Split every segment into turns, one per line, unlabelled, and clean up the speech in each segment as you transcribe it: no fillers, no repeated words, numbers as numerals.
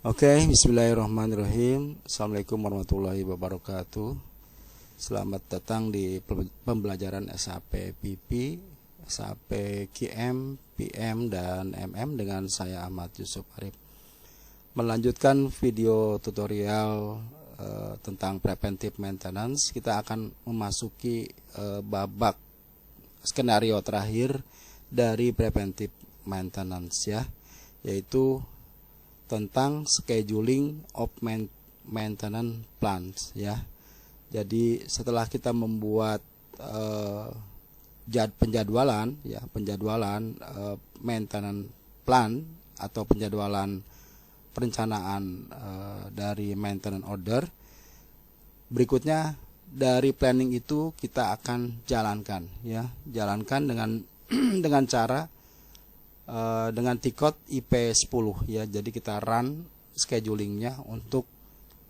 Oke, bismillahirrahmanirrahim. Assalamualaikum warahmatullahi wabarakatuh. Selamat datang di pembelajaran SAP PP, SAP QM, PM, dan MM dengan saya Ahmad Yusuf Arif. Melanjutkan video tutorial tentang preventive maintenance, kita akan memasuki babak skenario terakhir dari preventive maintenance ya, yaitu tentang scheduling of maintenance plans ya. Jadi setelah kita membuat penjadwalan maintenance plan atau penjadwalan perencanaan dari maintenance order, berikutnya dari planning itu kita akan jalankan dengan dengan cara dengan T-code IP10 ya. Jadi kita run schedulingnya untuk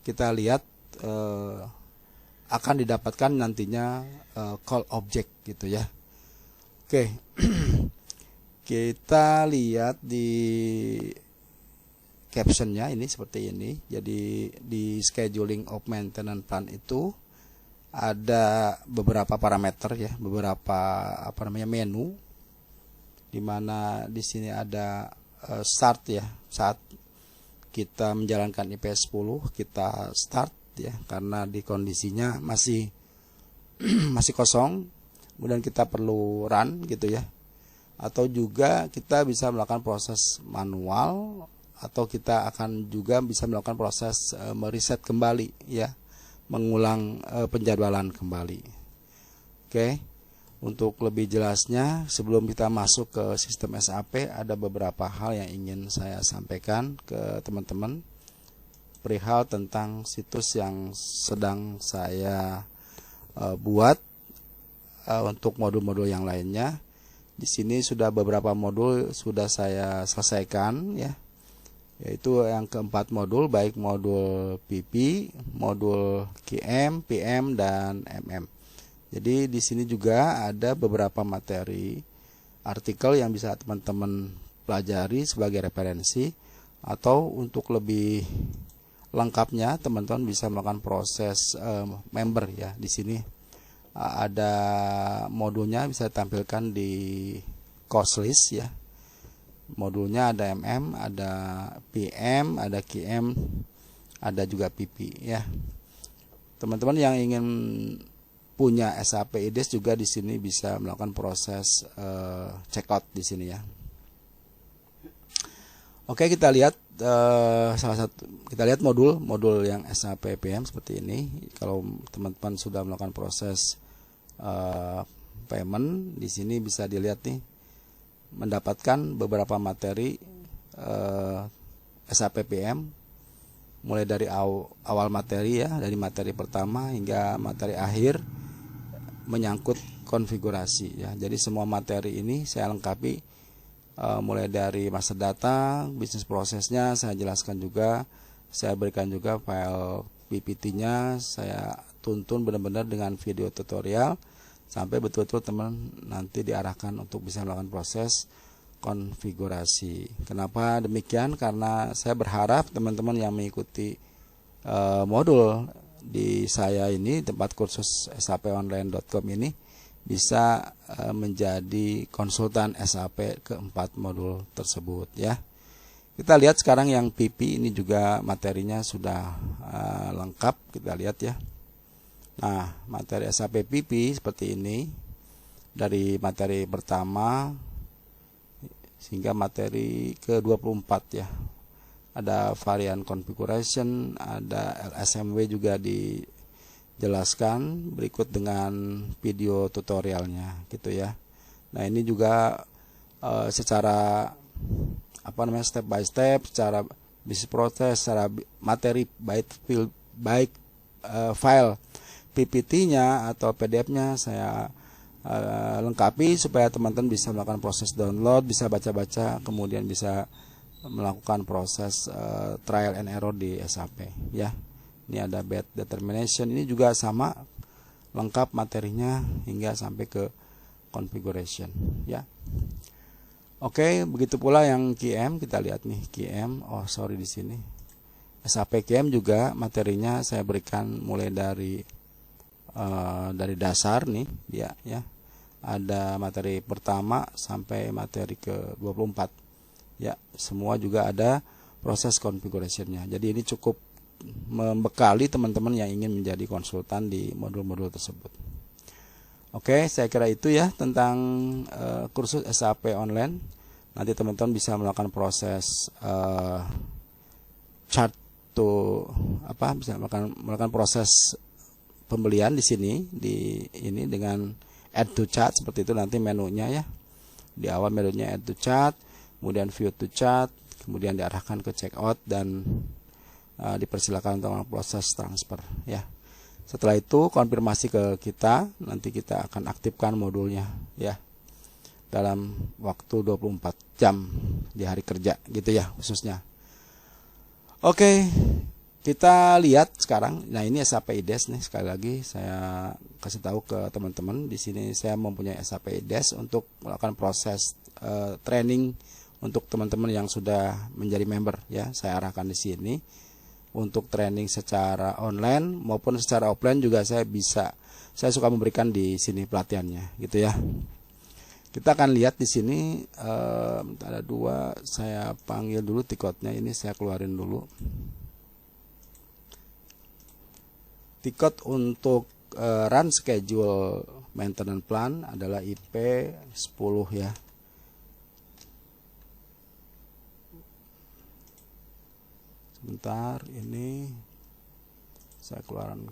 kita lihat akan didapatkan nantinya call object gitu ya. Oke. Kita lihat di captionnya ini seperti ini. Jadi di scheduling of maintenance plan itu ada beberapa parameter ya, beberapa menu, di mana di sini ada start ya. Saat kita menjalankan IP10 kita start ya, karena di kondisinya masih kosong, kemudian kita perlu run gitu ya. Atau juga kita bisa melakukan proses manual, atau kita akan juga bisa melakukan proses mereset kembali ya, mengulang penjadwalan kembali. Oke. Untuk lebih jelasnya, sebelum kita masuk ke sistem SAP, ada beberapa hal yang ingin saya sampaikan ke teman-teman perihal tentang situs yang sedang saya buat untuk modul-modul yang lainnya. Di sini sudah beberapa modul sudah saya selesaikan ya, yaitu yang keempat modul, baik modul PP, modul QM, PM, dan MM. Jadi di sini juga ada beberapa materi artikel yang bisa teman-teman pelajari sebagai referensi, atau untuk lebih lengkapnya teman-teman bisa melakukan proses member ya. Di sini ada modulnya bisa ditampilkan di course list ya. Modulnya ada MM, ada PM, ada QM, ada juga PP ya. Teman-teman yang ingin punya SAP IDES juga di sini bisa melakukan proses checkout di sini ya. Oke, kita lihat kita lihat modul yang SAP PM seperti ini. Kalau teman-teman sudah melakukan proses payment, di sini bisa dilihat nih, mendapatkan beberapa materi SAP PM, mulai dari awal materi ya, dari materi pertama hingga materi akhir menyangkut konfigurasi ya. Jadi semua materi ini saya lengkapi, mulai dari master data, bisnis prosesnya saya jelaskan juga, saya berikan juga file PPT-nya, saya tuntun benar-benar dengan video tutorial sampai betul-betul teman nanti diarahkan untuk bisa melakukan proses konfigurasi. Kenapa demikian? Karena saya berharap teman-teman yang mengikuti modul di saya ini, tempat kursus saponline.com ini, bisa menjadi konsultan SAP keempat modul tersebut ya. Kita lihat sekarang yang PP ini juga materinya sudah lengkap, kita lihat ya. Nah, materi SAP PP seperti ini, dari materi pertama sehingga materi ke-24 ya. Ada varian configuration, ada LSMW juga dijelaskan berikut dengan video tutorialnya gitu ya. Nah, ini juga secara step by step, secara bisnis proses, secara materi baik file PPT-nya atau PDF-nya saya lengkapi supaya teman-teman bisa melakukan proses download, bisa baca-baca, kemudian bisa melakukan proses trial and error di SAP ya. Ini ada bad determination, ini juga sama lengkap materinya hingga sampai ke configuration ya. Oke, begitu pula yang QM, kita lihat nih QM. Oh, sorry di sini. SAP QM juga materinya saya berikan mulai dari dasar nih dia ya. Ada materi pertama sampai materi ke 24. Ya, semua juga ada proses configuration-nya. Jadi ini cukup membekali teman-teman yang ingin menjadi konsultan di modul-modul tersebut. Oke, saya kira itu ya tentang kursus SAP online. Nanti teman-teman bisa melakukan proses chart to bisa melakukan proses pembelian di sini ini dengan add to chart seperti itu nanti menunya ya. Di awal menunya add to chart, kemudian view to chart, kemudian diarahkan ke checkout dan dipersilakan untuk proses transfer ya. Setelah itu konfirmasi ke kita, nanti kita akan aktifkan modulnya ya. Dalam waktu 24 jam di hari kerja gitu ya khususnya. Oke, kita lihat sekarang. Nah, ini SAP IDES nih, sekali lagi saya kasih tahu ke teman-teman. Di sini saya mempunyai SAP IDES untuk melakukan proses training untuk teman-teman yang sudah menjadi member ya. Saya arahkan di sini untuk training secara online maupun secara offline juga saya suka memberikan di sini pelatihannya gitu ya. Kita akan lihat di sini ada dua, saya panggil dulu tiketnya, ini saya keluarin dulu. Tiket untuk run schedule maintenance plan adalah IP 10 ya. Sebentar, ini saya keluaran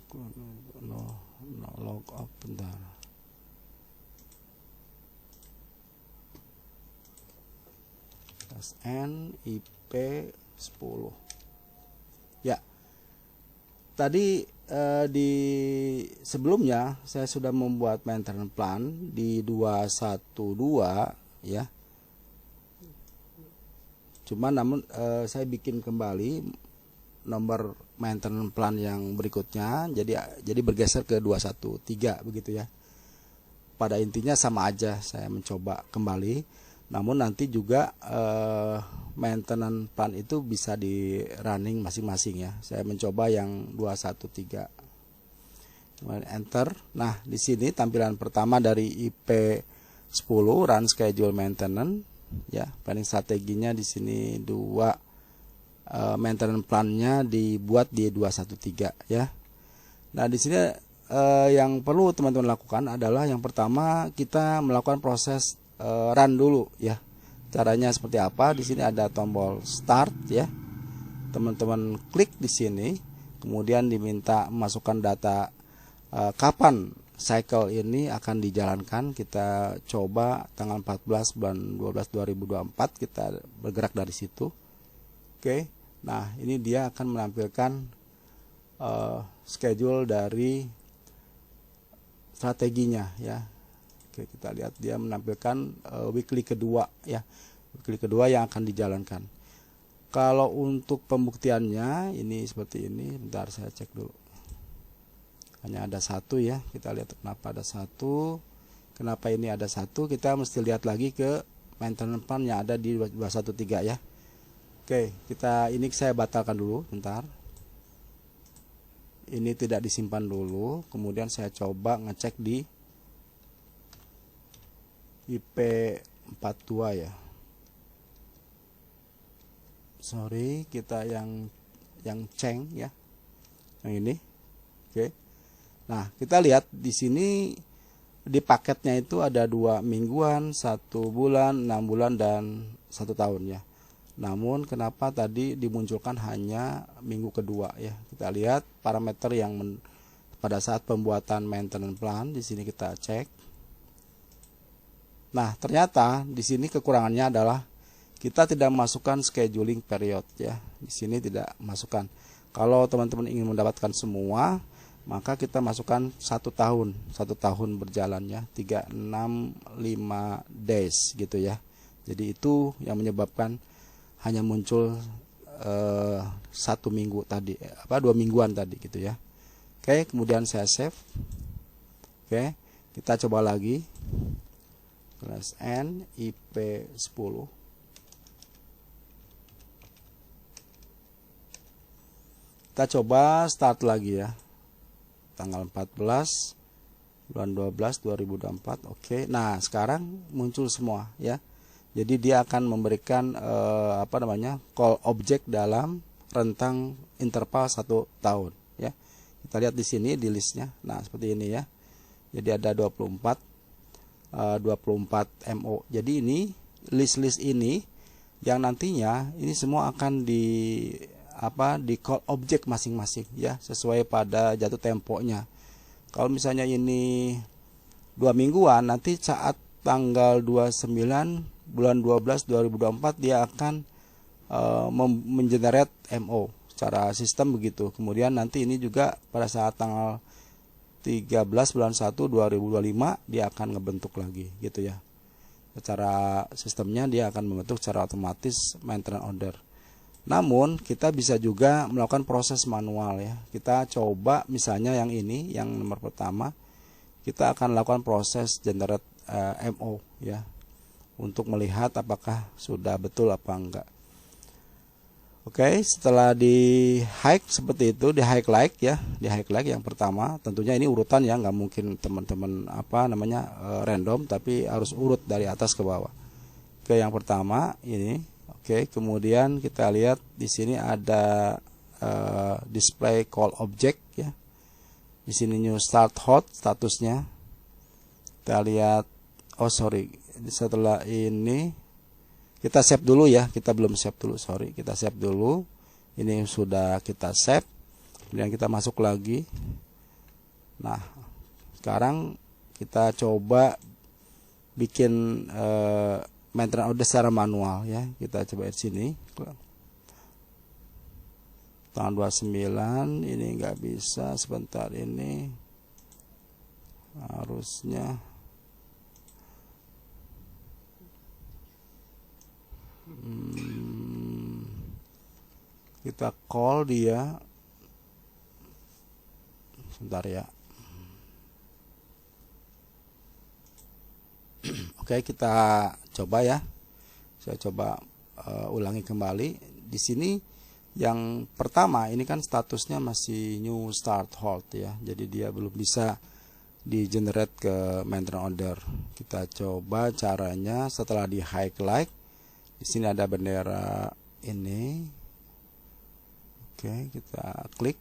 no log off bentar. SN IP 10 ya. Tadi di sebelumnya saya sudah membuat maintenance plan di 212 ya. Namun saya bikin kembali nomor maintenance plan yang berikutnya, jadi bergeser ke 213 begitu ya. Pada intinya sama aja, saya mencoba kembali. Namun nanti juga maintenance plan itu bisa di running masing-masing ya. Saya mencoba yang 213. Kemudian enter. Nah, di sini tampilan pertama dari IP 10 run schedule maintenance ya. Planning strateginya di sini maintenance plan-nya dibuat di 213 ya. Nah, di sini yang perlu teman-teman lakukan adalah yang pertama kita melakukan proses run dulu ya. Caranya seperti apa? Di sini ada tombol start ya. Teman-teman klik di sini, kemudian diminta memasukkan data kapan cycle ini akan dijalankan. Kita coba tanggal 14 bulan 12 2024 kita bergerak dari situ. Oke. Nah, ini dia akan menampilkan schedule dari strateginya ya. Oke, kita lihat dia menampilkan weekly kedua ya. Weekly kedua yang akan dijalankan. Kalau untuk pembuktiannya ini seperti ini. Bentar saya cek dulu. Hanya ada satu ya. Kita lihat kenapa ada satu. Kenapa ini ada satu. Kita mesti lihat lagi ke maintenance plan yang ada di 213 ya. Oke, ini saya batalkan dulu. Bentar. Ini tidak disimpan dulu. Kemudian saya coba ngecek di IP 42 ya. Sorry, kita yang ceng ya. Yang ini. Oke. Nah, kita lihat di sini di paketnya itu ada 2 mingguan, 1 bulan, 6 bulan dan 1 tahun ya. Namun kenapa tadi dimunculkan hanya minggu kedua ya. Kita lihat parameter yang pada saat pembuatan maintenance plan di sini kita cek. Nah, ternyata di sini kekurangannya adalah kita tidak memasukkan scheduling period ya. Di sini tidak masukkan. Kalau teman-teman ingin mendapatkan semua, maka kita masukkan 1 tahun berjalan ya, 365 days gitu ya. Jadi itu yang menyebabkan hanya muncul 1 minggu tadi, 2 mingguan tadi gitu ya. Oke, kemudian saya save. Oke, kita coba lagi. Kelas N IP 10. Kita coba start lagi ya. Tanggal 14 bulan 12 2024. Oke. Nah, sekarang muncul semua ya. Jadi dia akan memberikan call object dalam rentang interval 1 tahun ya. Kita lihat di sini di listnya. Nah, seperti ini ya. Jadi ada 24 MO. Jadi ini list-list ini yang nantinya ini semua akan di call object masing-masing ya, sesuai pada jatuh temponya. Kalau misalnya ini 2 mingguan, nanti saat tanggal 29 bulan 12 2024 dia akan mengenerate MO secara sistem begitu. Kemudian nanti ini juga pada saat tanggal 13 bulan 1 2025 dia akan ngebentuk lagi gitu ya. Secara sistemnya dia akan membentuk secara otomatis maintenance order. Namun kita bisa juga melakukan proses manual ya. Kita coba misalnya yang ini, yang nomor pertama, kita akan lakukan proses generate MO ya, untuk melihat apakah sudah betul apa enggak. Oke, setelah di hike seperti itu, di highlight ya, di highlight yang pertama, tentunya ini urutan ya, nggak mungkin teman-teman random, tapi harus urut dari atas ke bawah. Oke, yang pertama ini. Oke, kemudian kita lihat di sini ada display call object ya. Di sini new start hot statusnya. Kita lihat, setelah ini kita save dulu ya. Kita belum save dulu, kita save dulu. Ini sudah kita save. Kemudian kita masuk lagi. Nah, sekarang kita coba bikin maintenance order secara manual ya. Kita coba di sini. Tanggal 29 ini nggak bisa, sebentar ini harusnya kita call dia sebentar ya. Oke, kita coba ya. Saya coba ulangi kembali. Di sini yang pertama ini kan statusnya masih new start hold ya. Jadi dia belum bisa di generate ke maintenance order. Kita coba caranya setelah di highlight. Di sini ada bendera ini. Oke, kita klik.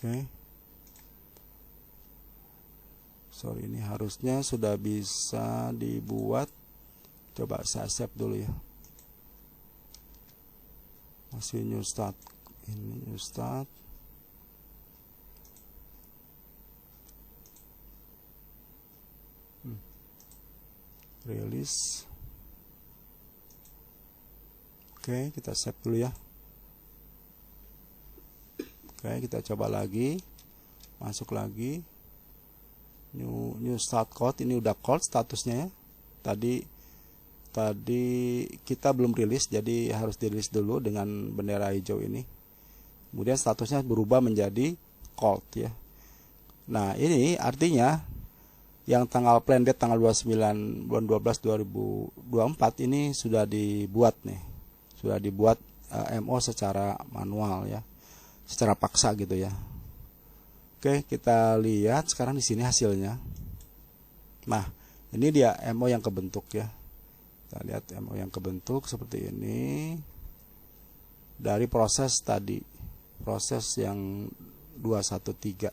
Oke. Ini harusnya sudah bisa dibuat. Coba saya save dulu ya. Masih new start. Ini new start. Release. Oke, kita save dulu ya. Oke, kita coba lagi. Masuk lagi. New start code, ini udah code statusnya ya. Tadi kita belum rilis, jadi harus dirilis dulu dengan bendera hijau ini. Kemudian statusnya berubah menjadi code ya. Nah, ini artinya yang tanggal plan date tanggal 29 bulan 12 2024 ini sudah dibuat nih. Sudah dibuat MO secara manual ya. Secara paksa gitu ya. Oke, kita lihat sekarang di sini hasilnya. Nah, ini dia MO yang kebentuk ya. Kita lihat MO yang kebentuk seperti ini. Dari proses tadi. Proses yang 213.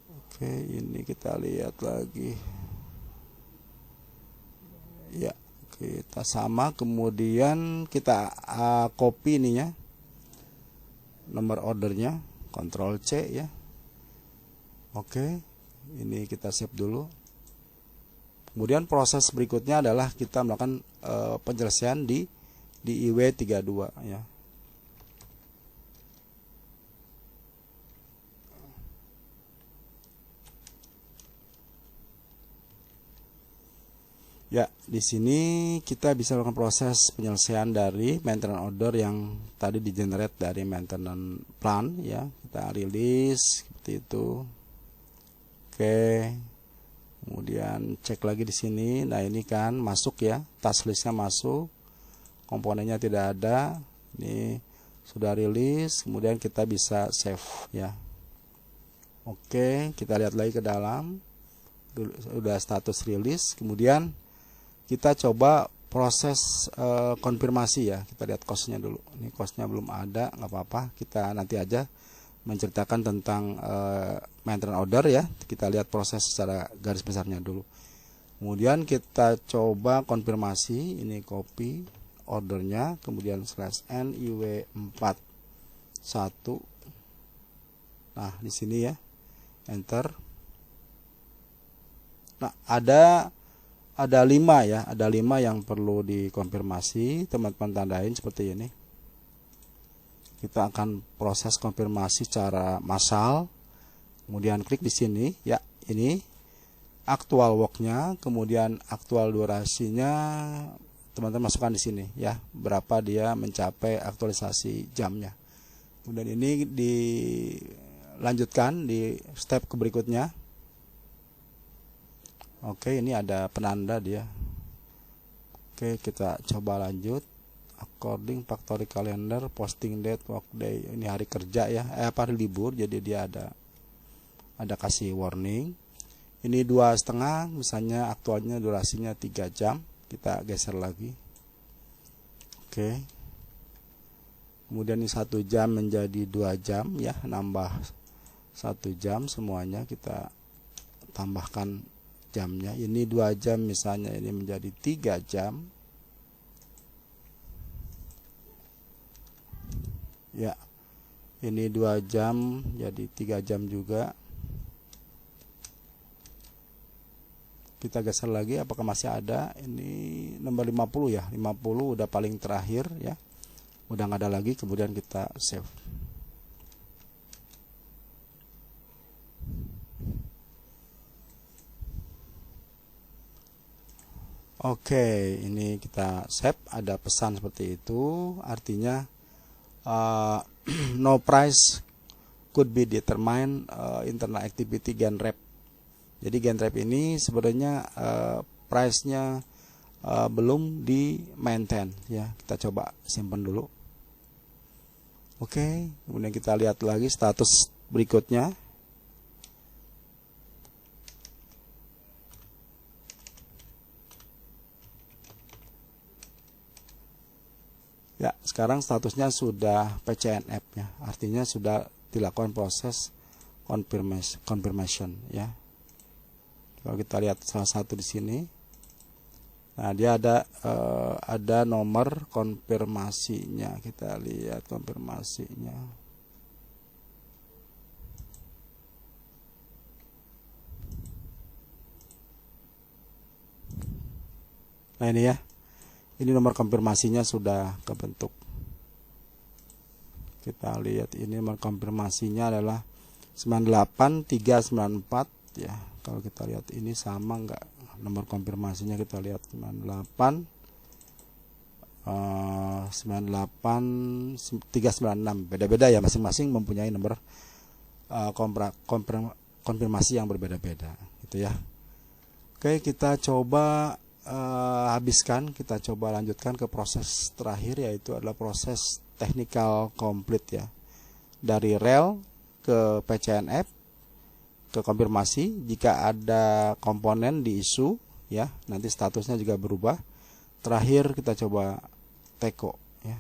Oke, ini kita lihat lagi. Ya, kita sama, kemudian kita copy ininya. Nomor ordernya, Ctrl C ya. Oke, ini kita save dulu. Kemudian proses berikutnya adalah kita melakukan penyelesaian di IW32 ya. Ya, di sini kita bisa melakukan proses penyelesaian dari maintenance order yang tadi di generate dari maintenance plan ya. Kita rilis seperti itu. Oke. Kemudian cek lagi di sini. Nah, ini kan masuk ya, task listnya masuk, komponennya tidak ada. Ini sudah rilis, kemudian kita bisa save ya. Oke, kita lihat lagi ke dalam. Sudah status rilis. Kemudian kita coba proses konfirmasi ya. Kita lihat costnya dulu. Ini costnya belum ada, nggak apa-apa. Kita nanti aja menceritakan tentang maintenance order ya. Kita lihat proses secara garis besarnya dulu. Kemudian kita coba konfirmasi. Ini copy ordernya, kemudian /n iw41. Nah, di sini ya, enter. Nah, ada 5 ya, ada 5 yang perlu dikonfirmasi. Teman-teman tandain seperti ini. Kita akan proses konfirmasi secara massal. Kemudian klik di sini ya, ini aktual worknya, kemudian aktual durasinya. Teman-teman masukkan di sini ya, berapa dia mencapai aktualisasi jamnya. Kemudian ini dilanjutkan di step ke berikutnya. Oke, ini ada penanda dia. Oke, kita coba lanjut. According factory calendar, posting date, workday. Ini hari kerja ya, hari libur, jadi dia ada kasih warning. Ini 2,5, misalnya aktualnya durasinya 3 jam. Kita geser lagi. Oke. Kemudian ini 1 jam menjadi 2 jam ya, nambah 1 jam semuanya, kita tambahkan jamnya. Ini 2 jam misalnya, ini menjadi 3 jam. Ya, ini 2 jam jadi 3 jam juga. Kita geser lagi, apakah masih ada. Ini nomor 50 ya, 50 udah paling terakhir ya, udah nggak ada lagi. Kemudian kita save. Oke, ini kita save. Ada pesan seperti itu, artinya no price could be determined internal activity gain rep. Jadi gain rep ini sebenarnya price-nya belum di maintain ya. Kita coba simpan dulu. Oke, kemudian kita lihat lagi status berikutnya. Ya, sekarang statusnya sudah PCNF ya, artinya sudah dilakukan proses confirmation ya. Kalau kita lihat salah satu di sini, nah dia ada nomor konfirmasinya. Kita lihat konfirmasinya. Nah, ini ya. Ini nomor konfirmasinya sudah kebentuk. Kita lihat ini nomor konfirmasinya adalah 98394 ya. Kalau kita lihat ini sama enggak nomor konfirmasinya, kita lihat 98396. Beda-beda ya, masing-masing mempunyai nomor konfirmasi yang berbeda-beda gitu ya. Oke, kita coba habiskan, kita coba lanjutkan ke proses terakhir, yaitu adalah proses technical complete ya, dari rel ke PCNF ke konfirmasi. Jika ada komponen di issue ya, nanti statusnya juga berubah. Terakhir kita coba teko ya.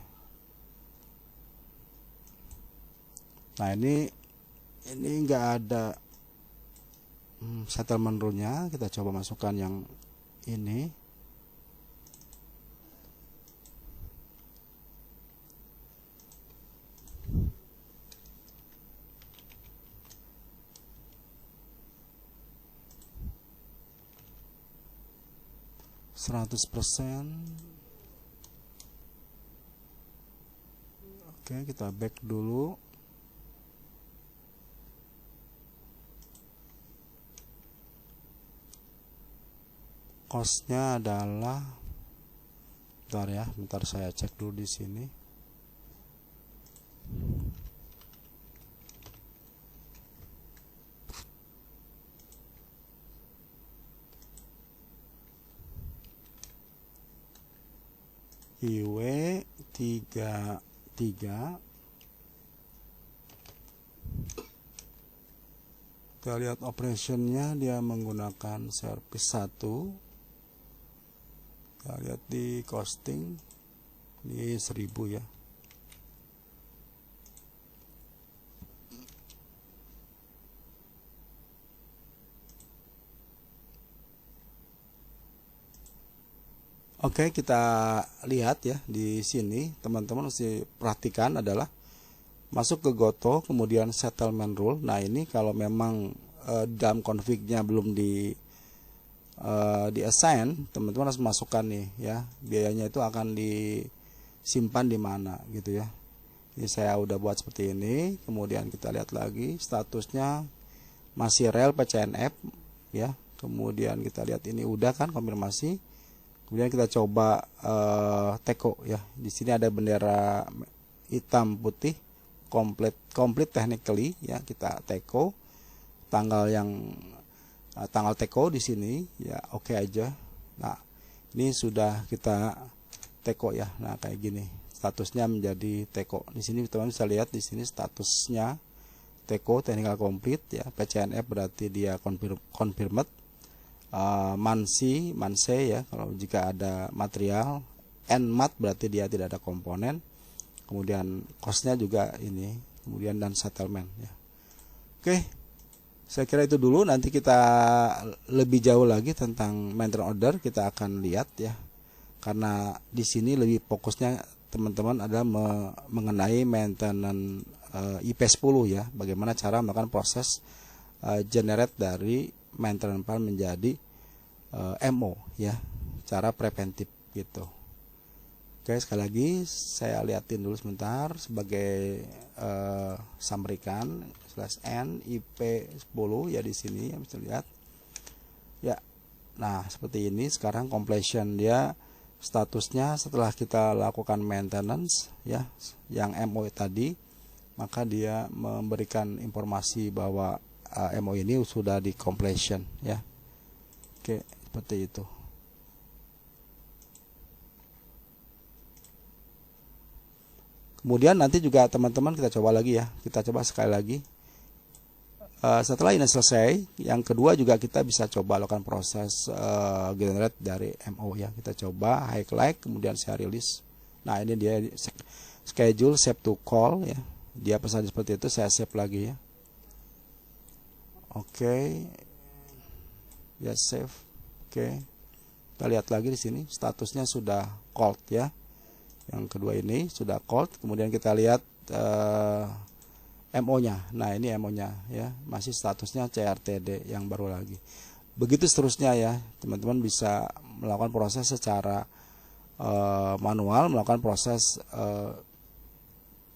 Nah, ini enggak ada settlement rule-nya. Kita coba masukkan yang ini. %. Oke, kita back dulu. Cost-nya adalah, bentar ya, bentar saya cek dulu di sini. IW33. Kita lihat operationnya, dia menggunakan service 1. Kita lihat di costing, ini 1000 ya. Oke, kita lihat ya di sini, teman-teman mesti perhatikan adalah masuk ke Goto, kemudian settlement rule. Nah, ini kalau memang dalam config-nya belum di assign, teman-teman harus masukkan nih ya. Biayanya itu akan disimpan di mana gitu ya. Ini saya udah buat seperti ini. Kemudian kita lihat lagi statusnya masih rel PCNF ya. Kemudian kita lihat ini udah kan konfirmasi. Kemudian kita coba teko ya. Di sini ada bendera hitam putih, complete technically ya. Kita teko tanggal teko di sini ya, oke aja. Nah, ini sudah kita teko ya. Nah, kayak gini. Statusnya menjadi teko. Di sini teman-teman bisa lihat di sini statusnya teko technical complete ya. PCNF berarti dia confirmed. Manse ya, kalau jika ada material. Nmat berarti dia tidak ada komponen. Kemudian costnya juga ini, kemudian dan settlement ya. Oke, saya kira itu dulu. Nanti kita lebih jauh lagi tentang maintenance order kita akan lihat ya, karena di sini lebih fokusnya teman-teman adalah mengenai maintenance IP10 ya, bagaimana cara melakukan proses generate dari maintenance plan menjadi MO ya, cara preventif gitu. Oke, sekali lagi saya liatin dulu sebentar sebagai summary kan /n IP10 ya, di sini ya bisa lihat ya. Nah, seperti ini sekarang completion dia statusnya setelah kita lakukan maintenance ya yang MO tadi, maka dia memberikan informasi bahwa MO ini sudah di completion ya. Oke, seperti itu. Kemudian nanti juga teman-teman kita coba lagi ya. Kita coba sekali lagi. Setelah ini selesai, yang kedua juga kita bisa coba lakukan proses generate dari MO ya. Kita coba highlight, kemudian saya rilis. Nah, ini dia schedule save to call ya. Dia pesan seperti itu, saya save lagi ya. Oke. Ya, save. Oke. Kita lihat lagi di sini statusnya sudah called ya. Yang kedua ini sudah called. Kemudian kita lihat MO-nya. Nah, ini MO-nya ya. Masih statusnya CRTD yang baru lagi. Begitu seterusnya ya. Teman-teman bisa melakukan proses secara manual, melakukan proses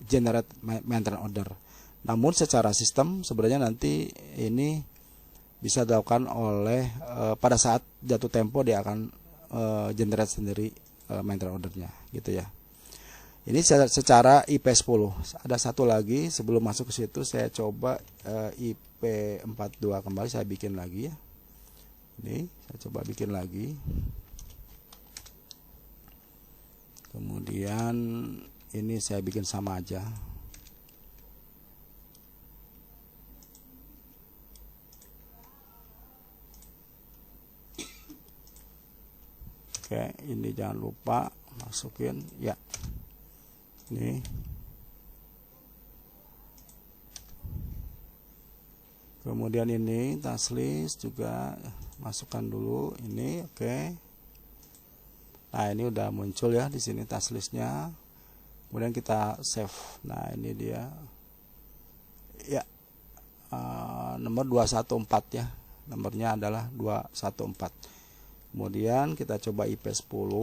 generate maintenance order. Namun secara sistem sebenarnya nanti ini bisa dilakukan oleh pada saat jatuh tempo dia akan generate sendiri maintenance ordernya gitu ya. Ini secara IP10. Ada satu lagi sebelum masuk ke situ, saya coba IP42 kembali, saya bikin lagi ya. Ini saya coba bikin lagi. Kemudian ini saya bikin sama aja. Oke, ini jangan lupa masukin ya. Ini kemudian ini task list juga masukkan dulu ini. Oke. Nah, ini udah muncul ya di sini task listnya. Kemudian kita save. Nah, ini dia ya, nomor 214 ya. Nomornya adalah 214. Kemudian kita coba IP10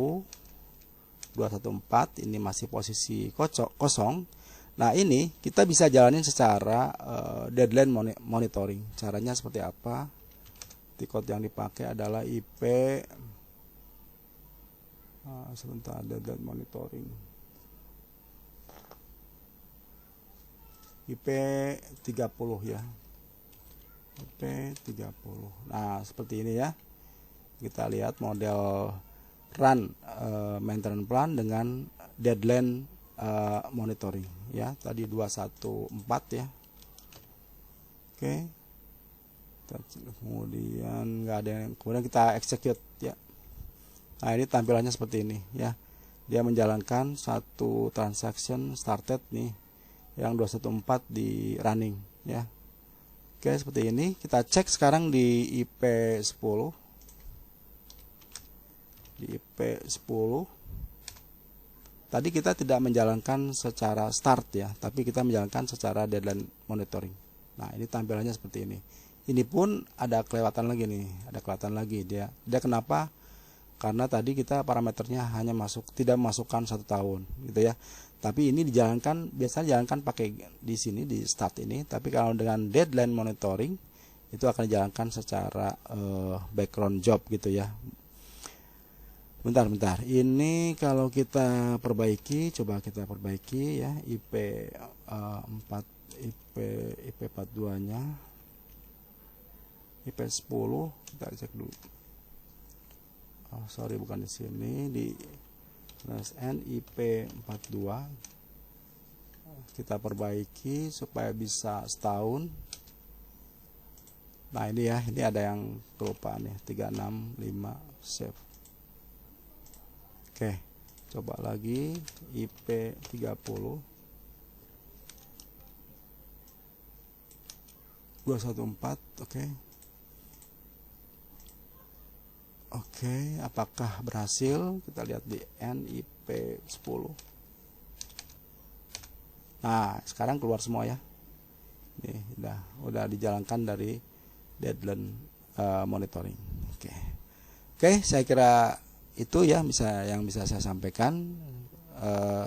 214, ini masih posisi kosong. Nah, ini kita bisa jalanin secara deadline monitoring. Caranya seperti apa? Tikot yang dipakai adalah IP sebentar, deadline monitoring IP 30 ya. IP 30. Nah, seperti ini ya. Kita lihat model run maintenance plan dengan deadline monitoring ya. Tadi 214 ya. Oke. Kemudian nggak ada yang, kemudian kita execute ya. Nah, ini tampilannya seperti ini ya. Dia menjalankan satu transaction started nih yang 214 di running ya. Oke, seperti ini. Kita cek sekarang di IP10. Di IP10 tadi kita tidak menjalankan secara start ya, tapi kita menjalankan secara deadline monitoring. Nah, ini tampilannya seperti ini. Ini pun ada kelewatan lagi nih, ada kelewatan lagi dia kenapa? Karena tadi kita parameternya hanya tidak memasukkan 1 tahun gitu ya. Tapi ini dijalankan, biasanya dijalankan pakai di sini di start ini, tapi kalau dengan deadline monitoring itu akan dijalankan secara background job gitu ya. Bentar. Ini kalau kita perbaiki, coba kita perbaiki ya IP42-nya. IP10 kita cek dulu. Oh, sorry, bukan di sini, di NSN IP42 kita perbaiki supaya bisa setahun. Nah, ini ya, ini ada yang kelupaan ya, 365 save. Oke, coba lagi IP30 214. Oke, apakah berhasil? Kita lihat di NIP10. Nah, sekarang keluar semua ya. Nih, udah dijalankan dari deadline monitoring. Oke, saya kira itu ya yang bisa saya sampaikan.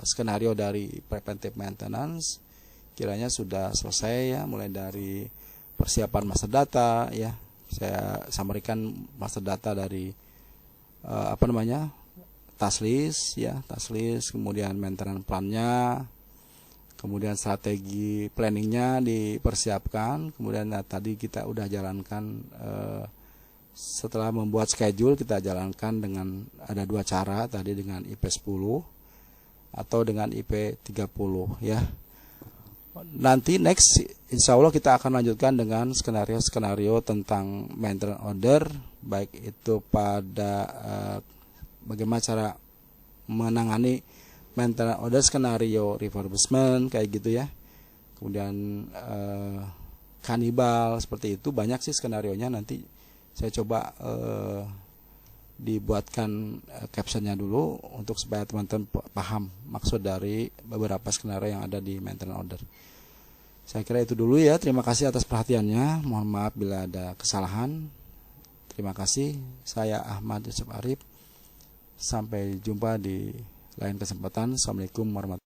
Skenario dari preventive maintenance kiranya sudah selesai ya, mulai dari persiapan master data ya. Saya sampaikan master data dari task list ya, kemudian maintenance plan-nya, kemudian strategi planningnya dipersiapkan, kemudian tadi kita udah jalankan setelah membuat schedule kita jalankan dengan ada 2 cara tadi, dengan IP10 atau dengan IP30 ya. Nanti next insya Allah kita akan lanjutkan dengan skenario tentang maintenance order, baik itu pada bagaimana cara menangani maintenance order, skenario refurbishment kayak gitu ya, kemudian kanibal seperti itu. Banyak sih skenarionya, nanti saya coba dibuatkan captionnya dulu untuk supaya teman-teman paham maksud dari beberapa skenario yang ada di maintenance order. Saya kira itu dulu ya. Terima kasih atas perhatiannya. Mohon maaf bila ada kesalahan. Terima kasih. Saya Ahmad Yusuf Arif. Sampai jumpa di lain kesempatan. Assalamualaikum warahmatullahi wabarakatuh.